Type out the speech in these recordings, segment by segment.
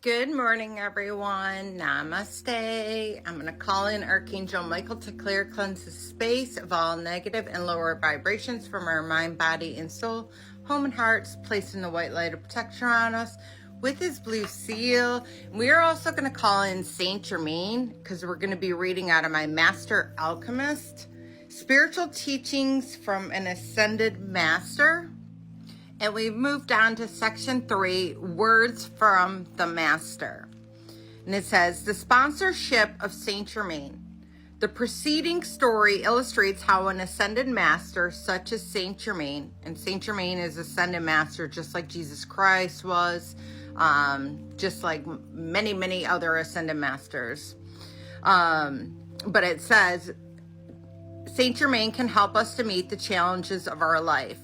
Good morning, everyone. Namaste. I'm going to call in Archangel Michael to clear, cleanse the space of all negative and lower vibrations from our mind, body, and soul, home and hearts, placing the white light of protection on us with his blue seal. We are also going to call in Saint Germain because we're going to be reading out of my Master Alchemist, Spiritual Teachings from an Ascended Master. And we've moved on to section 3, Words from the Master. And it says, the sponsorship of Saint Germain. The preceding story illustrates how an ascended master such as Saint Germain, and Saint Germain is ascended master just like Jesus Christ was, just like many, many other ascended masters. But it says, Saint Germain can help us to meet the challenges of our life.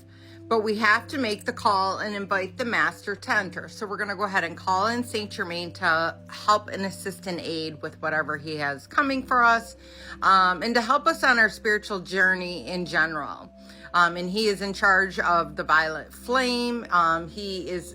But we have to make the call and invite the master to enter. So we're going to go ahead and call in Saint Germain to help and assist and aid with whatever he has coming for us, and to help us on our spiritual journey in general. And he is in charge of the violet flame. He is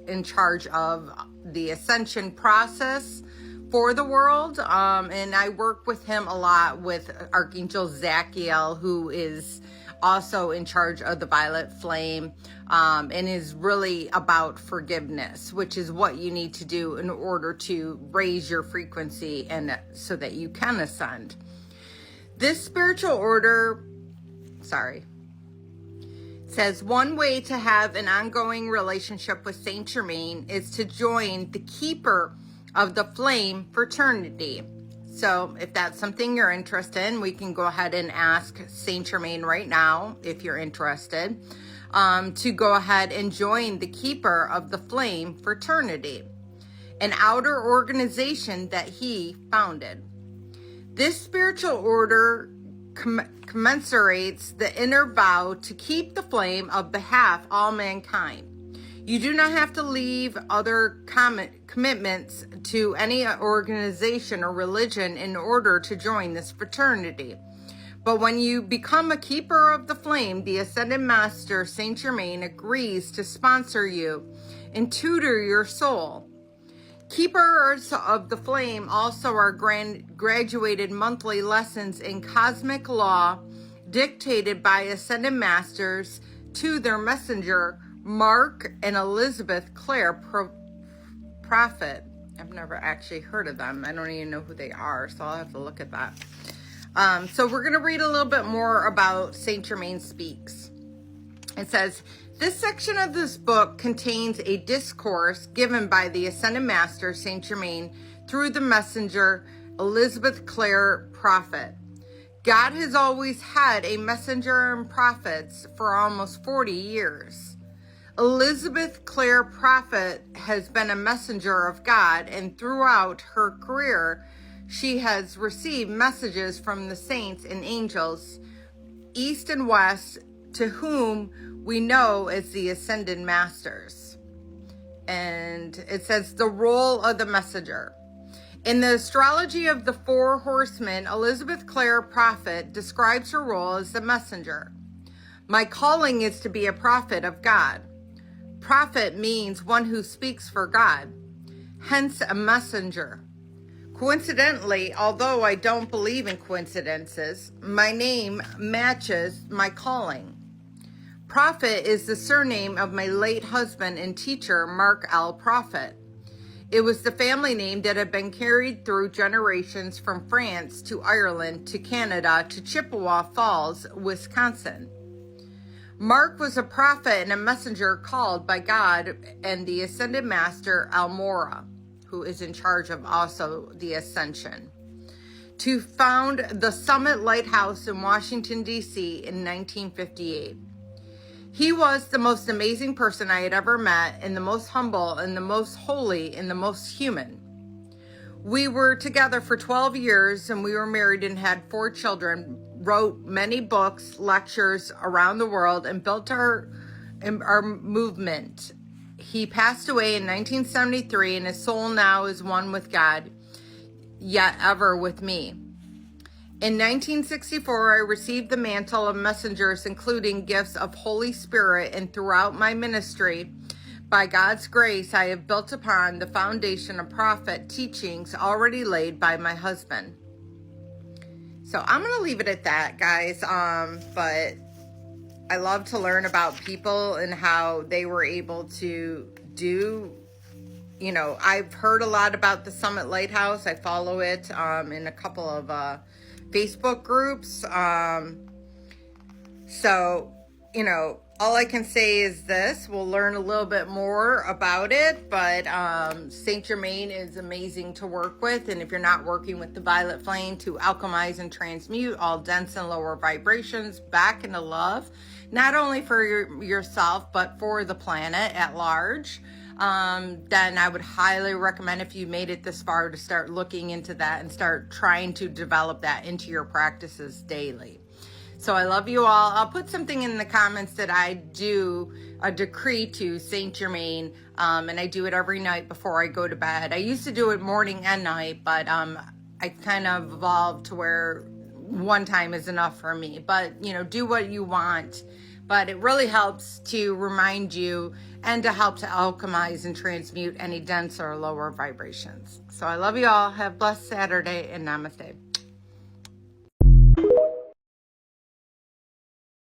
in charge of the ascension process for the world. And I work with him a lot with Archangel Zachiel, who is also in charge of the violet flame, and is really about forgiveness, which is what you need to do in order to raise your frequency and so that you can ascend. This spiritual order, says one way to have an ongoing relationship with Saint Germain is to join the Keeper of the Flame fraternity. So if that's something you're interested in, we can go ahead and ask Saint Germain right now, if you're interested, to go ahead and join the Keeper of the Flame fraternity, an outer organization that he founded. This spiritual order commensurates the inner vow to keep the flame of behalf all mankind. You do not have to leave other commitments to any organization or religion in order to join this fraternity. But when you become a keeper of the flame, the Ascended Master, Saint Germain, agrees to sponsor you and tutor your soul. Keepers of the flame also are graduated monthly lessons in cosmic law dictated by Ascended Masters to their messenger, Mark and Elizabeth Clare Prophet. I've never actually heard of them. I don't even know who they are, so I'll have to look at that. So we're going to read a little bit more about Saint Germain Speaks. It says, this section of this book contains a discourse given by the Ascended Master, Saint Germain, through the messenger, Elizabeth Clare Prophet. God has always had a messenger and prophets for almost 40 years. Elizabeth Clare Prophet has been a messenger of God, and throughout her career, she has received messages from the saints and angels, east and west, to whom we know as the Ascended Masters. And it says the role of the messenger. In the astrology of the four horsemen, Elizabeth Clare Prophet describes her role as the messenger. My calling is to be a prophet of God. Prophet means one who speaks for God, hence a messenger. Coincidentally, although I don't believe in coincidences, my name matches my calling. Prophet is the surname of my late husband and teacher, Mark L. Prophet. It was the family name that had been carried through generations from France to Ireland to Canada to Chippewa Falls, Wisconsin. Mark was a prophet and a messenger called by God and the Ascended Master Almora, who is in charge of also the Ascension, to found the Summit Lighthouse in Washington, D.C. in 1958. He was the most amazing person I had ever met, and the most humble, and the most holy, and the most human. We were together for 12 years, and we were married and had 4 children, wrote many books, lectures around the world, and built our movement. He passed away in 1973, and his soul now is one with God, yet ever with me. In 1964, I received the mantle of messengers, including gifts of Holy Spirit, and throughout my ministry, By God's grace, I have built upon the foundation of prophet teachings already laid by my husband. So I'm going to leave it at that, guys. But I love to learn about people and how they were able to do, you know, I've heard a lot about the Summit Lighthouse. I follow it in a couple of Facebook groups. So, you know, all I can say is this. We'll learn a little bit more about it, but Saint Germain is amazing to work with. And if you're not working with the violet flame to alchemize and transmute all dense and lower vibrations back into love, not only for yourself, but for the planet at large, then I would highly recommend, if you made it this far, to start looking into that and start trying to develop that into your practices daily. So I love you all. I'll put something in the comments that I do a decree to Saint Germain, and I do it every night before I go to bed. I used to do it morning and night, but I kind of evolved to where one time is enough for me. But, you know, do what you want. But it really helps to remind you and to help to alchemize and transmute any denser or lower vibrations. So I love you all. Have a blessed Saturday, and namaste.